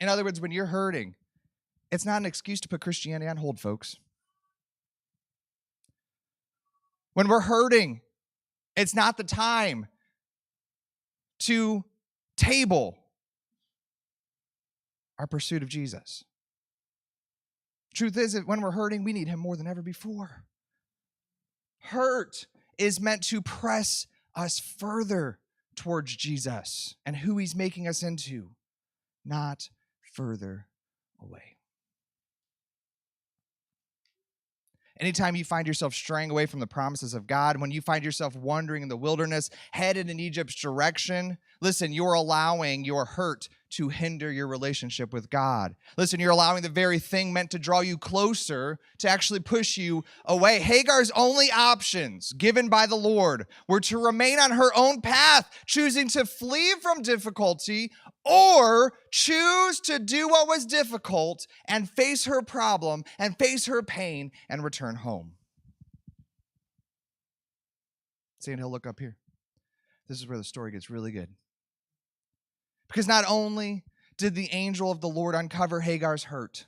In other words, when you're hurting, it's not an excuse to put Christianity on hold, folks. When we're hurting, it's not the time to table our pursuit of Jesus. Truth is that when we're hurting, we need him more than ever before. Hurt is meant to press us further towards Jesus and who he's making us into, not further away. Anytime you find yourself straying away from the promises of God, when you find yourself wandering in the wilderness, headed in Egypt's direction, listen, you're allowing your hurt to hinder your relationship with God. Listen, you're allowing the very thing meant to draw you closer to actually push you away. Hagar's only options given by the Lord were to remain on her own path, choosing to flee from difficulty, or choose to do what was difficult and face her problem and face her pain and return home. Sandhill, look up here. This is where the story gets really good. Because not only did the angel of the Lord uncover Hagar's hurt,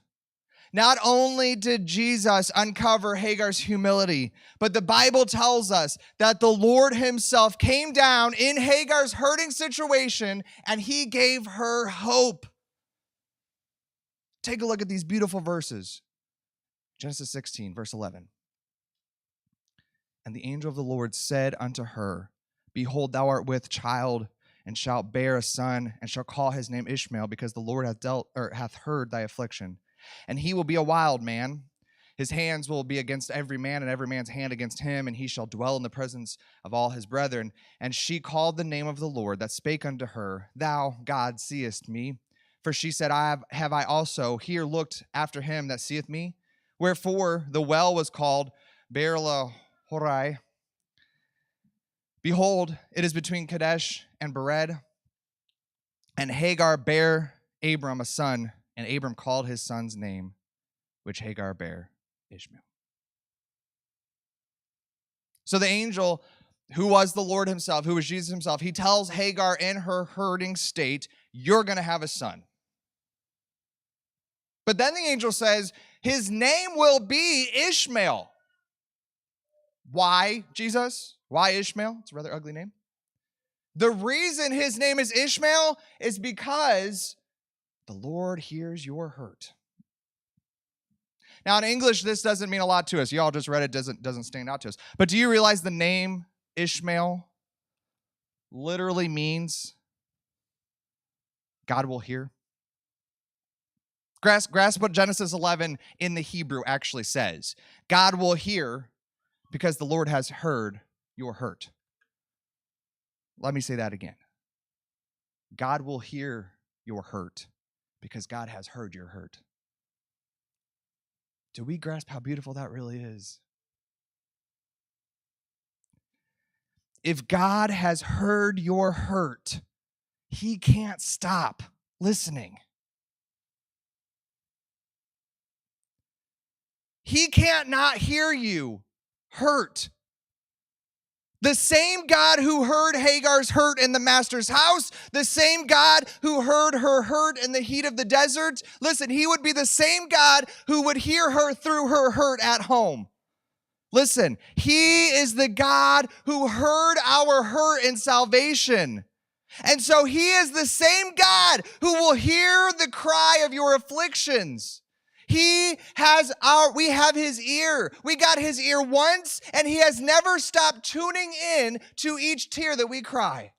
not only did Jesus uncover Hagar's humility, but the Bible tells us that the Lord himself came down in Hagar's hurting situation and he gave her hope. Take a look at these beautiful verses. Genesis 16, verse 11. And the angel of the Lord said unto her, Behold, thou art with child, and shalt bear a son, and shall call his name Ishmael, because the Lord hath heard thy affliction. And he will be a wild man. His hands will be against every man, and every man's hand against him, and he shall dwell in the presence of all his brethren. And she called the name of the Lord that spake unto her, Thou, God, seest me. For she said, have I also here looked after him that seeth me? Wherefore the well was called Beer-lahai. Behold, it is between Kadesh and Bered. And Hagar bare Abram a son, and Abram called his son's name, which Hagar bare, Ishmael. So the angel, who was the Lord himself, who was Jesus himself, he tells Hagar in her hurting state, you're going to have a son. But then the angel says, his name will be Ishmael. Why, Jesus? Why Ishmael? It's a rather ugly name. The reason his name is Ishmael is because the Lord hears your hurt. Now, in English, this doesn't mean a lot to us. You all just read it, doesn't stand out to us. But do you realize the name Ishmael literally means God will hear? Grasp what Genesis 11 in the Hebrew actually says. God will hear because the Lord has heard your hurt. Let me say that again. God will hear your hurt because God has heard your hurt. Do we grasp how beautiful that really is? If God has heard your hurt, he can't stop listening. He can't not hear you hurt. The same God who heard Hagar's hurt in the master's house, the same God who heard her hurt in the heat of the desert, listen, he would be the same God who would hear her through her hurt at home. Listen, he is the God who heard our hurt in salvation. And so he is the same God who will hear the cry of your afflictions. We have his ear. We got his ear once, and he has never stopped tuning in to each tear that we cry.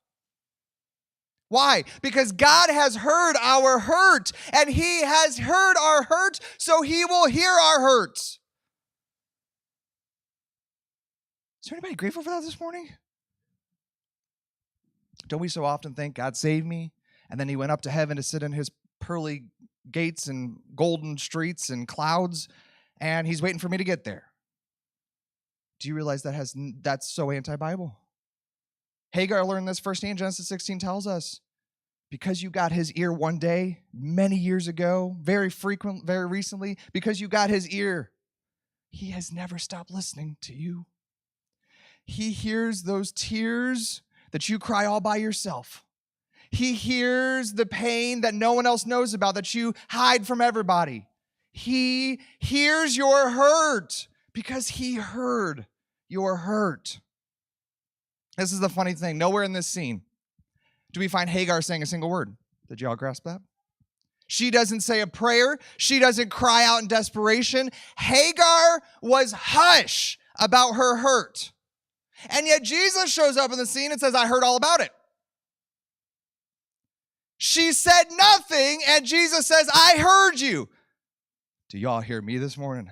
Why? Because God has heard our hurt, and he has heard our hurt, so he will hear our hurt. Is there anybody grateful for that this morning? Don't we so often think God saved me, and then he went up to heaven to sit in his pearly gates and golden streets and clouds, and he's waiting for me to get there? Do you realize that's so anti-Bible? Hagar learned this firsthand. Genesis 16 tells us, because you got his ear one day, many years ago, very recently, because you got his ear, he has never stopped listening to you. He hears those tears that you cry all by yourself. He hears the pain that no one else knows about, that you hide from everybody. He hears your hurt because he heard your hurt. This is the funny thing. Nowhere in this scene do we find Hagar saying a single word. Did you all grasp that? She doesn't say a prayer. She doesn't cry out in desperation. Hagar was hush about her hurt. And yet Jesus shows up in the scene and says, I heard all about it. She said nothing, and Jesus says, I heard you. Do y'all hear me this morning?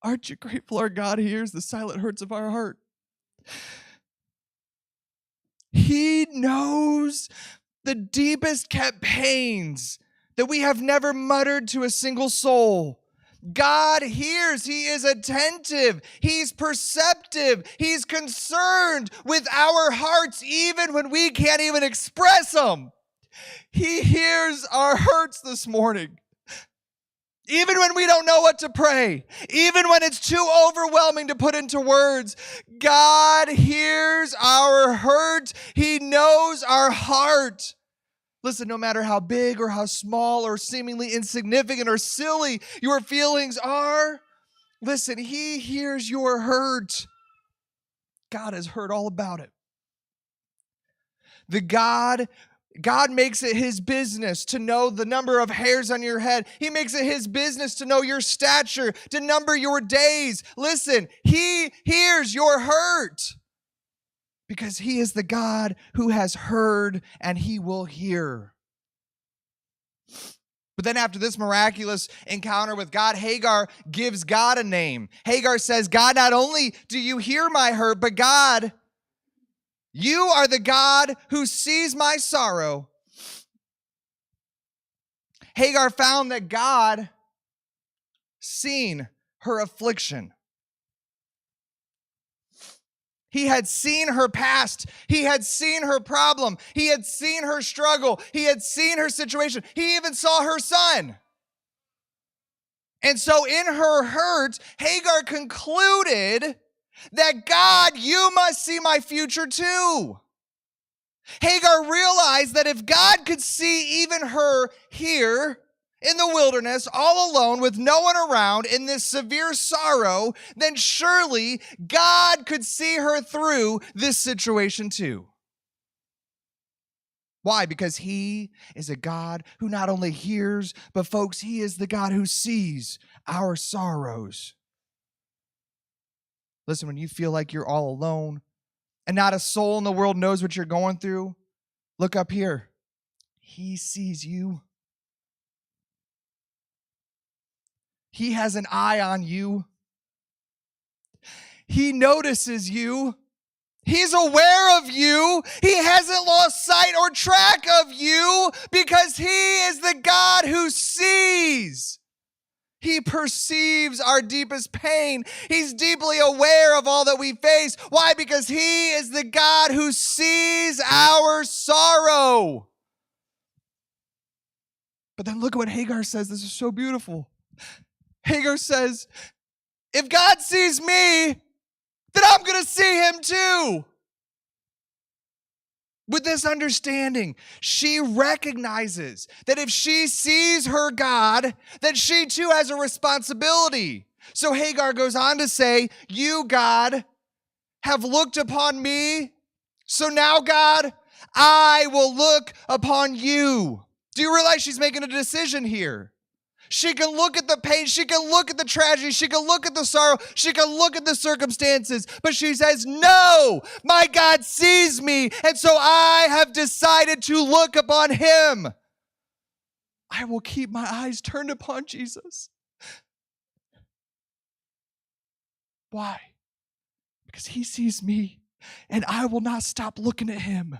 Aren't you grateful our God hears the silent hurts of our heart? He knows the deepest kept pains that we have never muttered to a single soul. God hears. He is attentive. He's perceptive. He's concerned with our hearts even when we can't even express them. He hears our hurts this morning. Even when we don't know what to pray, even when it's too overwhelming to put into words, God hears our hurt. He knows our heart. Listen, no matter how big or how small or seemingly insignificant or silly your feelings are, listen, he hears your hurt. God has heard all about it. God makes it his business to know the number of hairs on your head. He makes it his business to know your stature, to number your days. Listen, he hears your hurt because he is the God who has heard and he will hear. But then after this miraculous encounter with God, Hagar gives God a name. Hagar says, God, not only do you hear my hurt, but God, you are the God who sees my sorrow. Hagar found that God seen her affliction. He had seen her past. He had seen her problem. He had seen her struggle. He had seen her situation. He even saw her son. And so in her hurt, Hagar concluded that God, you must see my future too. Hagar realized that if God could see even her here in the wilderness, all alone with no one around in this severe sorrow, then surely God could see her through this situation too. Why? Because he is a God who not only hears, but folks, he is the God who sees our sorrows. Listen, when you feel like you're all alone and not a soul in the world knows what you're going through, look up here. He sees you. He has an eye on you. He notices you. He's aware of you. He hasn't lost sight or track of you because he is the God who sees. He perceives our deepest pain. He's deeply aware of all that we face. Why? Because he is the God who sees our sorrow. But then look at what Hagar says. This is so beautiful. Hagar says, if God sees me, then I'm going to see him too. With this understanding, she recognizes that if she sees her God, then she too has a responsibility. So Hagar goes on to say, you, God, have looked upon me. So now, God, I will look upon you. Do you realize she's making a decision here? She can look at the pain, she can look at the tragedy, she can look at the sorrow, she can look at the circumstances, but she says, no, my God sees me, and so I have decided to look upon him. I will keep my eyes turned upon Jesus. Why? Because he sees me, and I will not stop looking at him.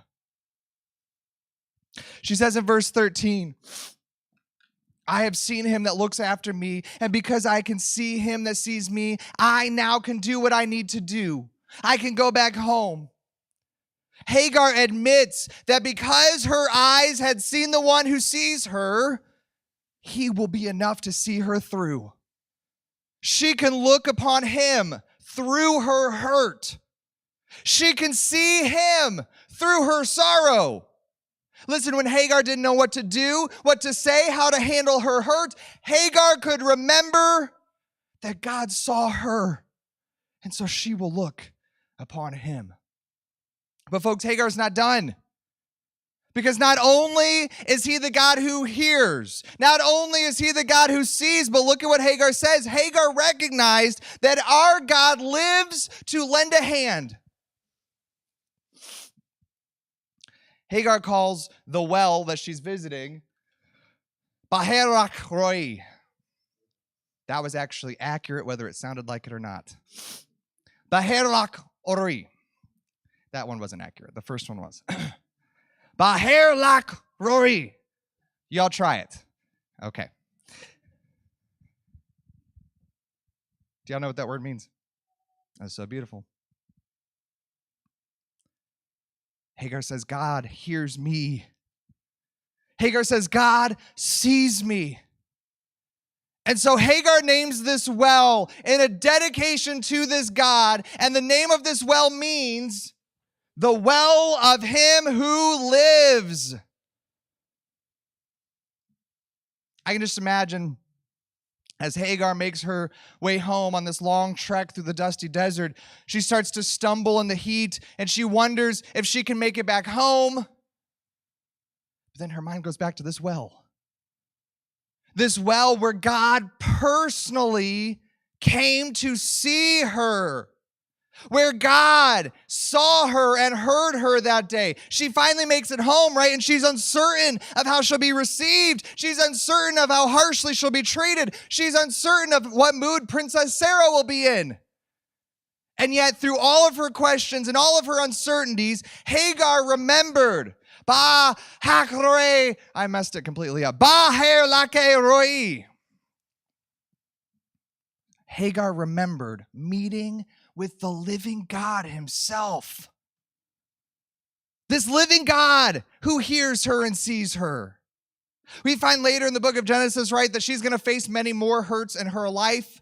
She says in verse 13, I have seen him that looks after me, and because I can see him that sees me, I now can do what I need to do. I can go back home. Hagar admits that because her eyes had seen the one who sees her, he will be enough to see her through. She can look upon him through her hurt. She can see him through her sorrow. Listen, when Hagar didn't know what to do, what to say, how to handle her hurt, Hagar could remember that God saw her, and so she will look upon him. But folks, Hagar's not done. Because not only is he the God who hears, not only is he the God who sees, but look at what Hagar says. Hagar recognized that our God lives to lend a hand. Hagar calls the well that she's visiting Baherak Roi. That was actually accurate, whether it sounded like it or not. Baherak Roi. That one wasn't accurate. The first one was. Baherak Roi. Y'all try it. Okay. Do y'all know what that word means? That's so beautiful. Hagar says, God hears me. Hagar says, God sees me. And so Hagar names this well in a dedication to this God. And the name of this well means the well of him who lives. I can just imagine as Hagar makes her way home on this long trek through the dusty desert, she starts to stumble in the heat and she wonders if she can make it back home. But then her mind goes back to this well. This well where God personally came to see her. Where God saw her and heard her that day. She finally makes it home, right? And she's uncertain of how she'll be received. She's uncertain of how harshly she'll be treated. She's uncertain of what mood Princess Sarah will be in. And yet, through all of her questions and all of her uncertainties, Hagar remembered. I messed it completely up. Hagar remembered meeting with the living God himself. This living God who hears her and sees her. We find later in the book of Genesis, right, that she's going to face many more hurts in her life.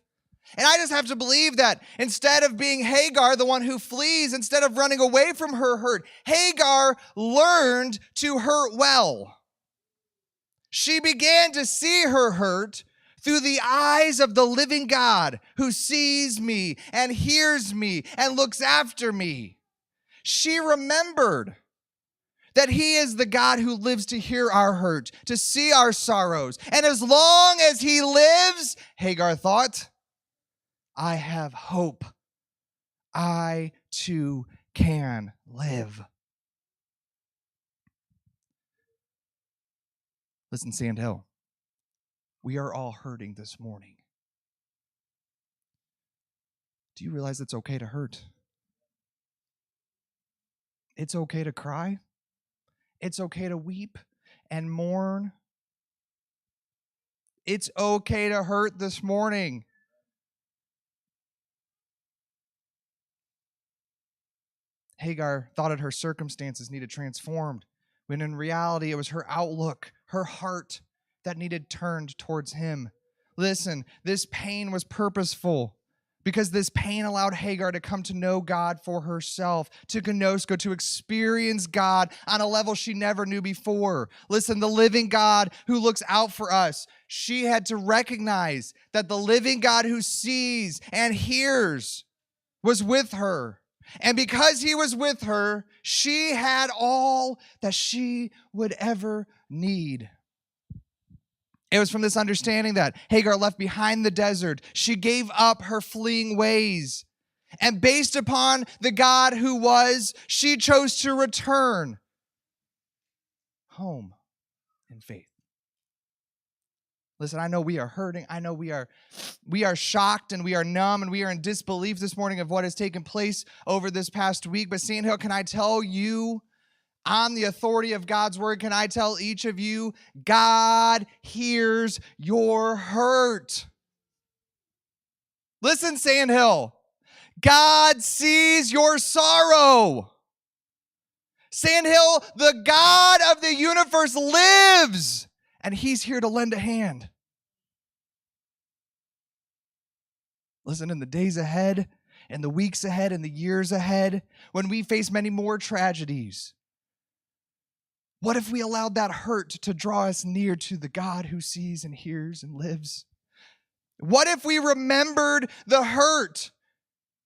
And I just have to believe that instead of being Hagar, the one who flees, instead of running away from her hurt, Hagar learned to hurt well. She began to see her hurt through the eyes of the living God who sees me and hears me and looks after me. She remembered that he is the God who lives to hear our hurt, to see our sorrows. And as long as he lives, Hagar thought, I have hope. I too can live. Listen, Sandhill. We are all hurting this morning. Do you realize it's okay to hurt? It's okay to cry. It's okay to weep and mourn. It's okay to hurt this morning. Hagar thought that her circumstances needed transformed, when in reality it was her outlook, her heart, that needed turned towards him. Listen, this pain was purposeful because this pain allowed Hagar to come to know God for herself, to gnosko, to experience God on a level she never knew before. Listen, the living God who looks out for us, she had to recognize that the living God who sees and hears was with her. And because he was with her, she had all that she would ever need. It was from this understanding that Hagar left behind the desert. She gave up her fleeing ways. And based upon the God who was, she chose to return home in faith. Listen, I know we are hurting. I know we are shocked and we are numb and we are in disbelief this morning of what has taken place over this past week. But Sandhill, can I tell you, on the authority of God's word, can I tell each of you, God hears your hurt. Listen, Sandhill, God sees your sorrow. Sandhill, the God of the universe lives, and he's here to lend a hand. Listen, in the days ahead, in the weeks ahead and the years ahead, when we face many more tragedies? What if we allowed that hurt to draw us near to the God who sees and hears and lives? What if we remembered the hurt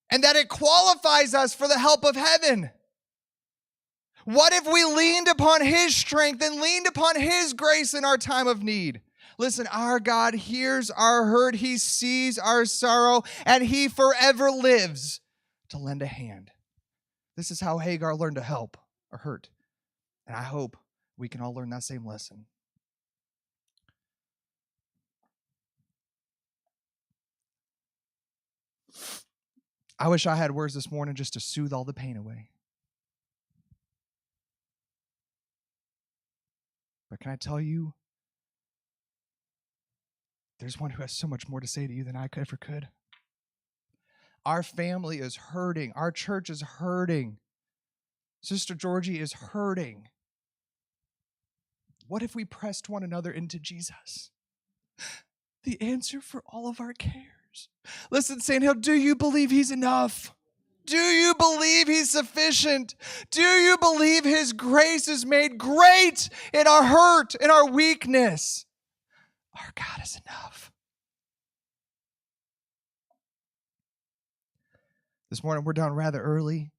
and that it qualifies us for the help of heaven? What if we leaned upon his strength and leaned upon his grace in our time of need? Listen, our God hears our hurt, he sees our sorrow, and he forever lives to lend a hand. This is how Hagar learned to help or hurt. And I hope we can all learn that same lesson. I wish I had words this morning just to soothe all the pain away. But can I tell you, there's one who has so much more to say to you than I ever could. Our family is hurting. Our church is hurting. Sister Georgie is hurting. What if we pressed one another into Jesus? The answer for all of our cares. Listen, Sandhill, do you believe he's enough? Do you believe he's sufficient? Do you believe his grace is made great in our hurt, in our weakness? Our God is enough. This morning, we're done rather early.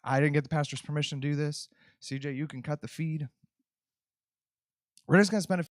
I didn't get the pastor's permission to do this. CJ, you can cut the feed. We're just going to spend a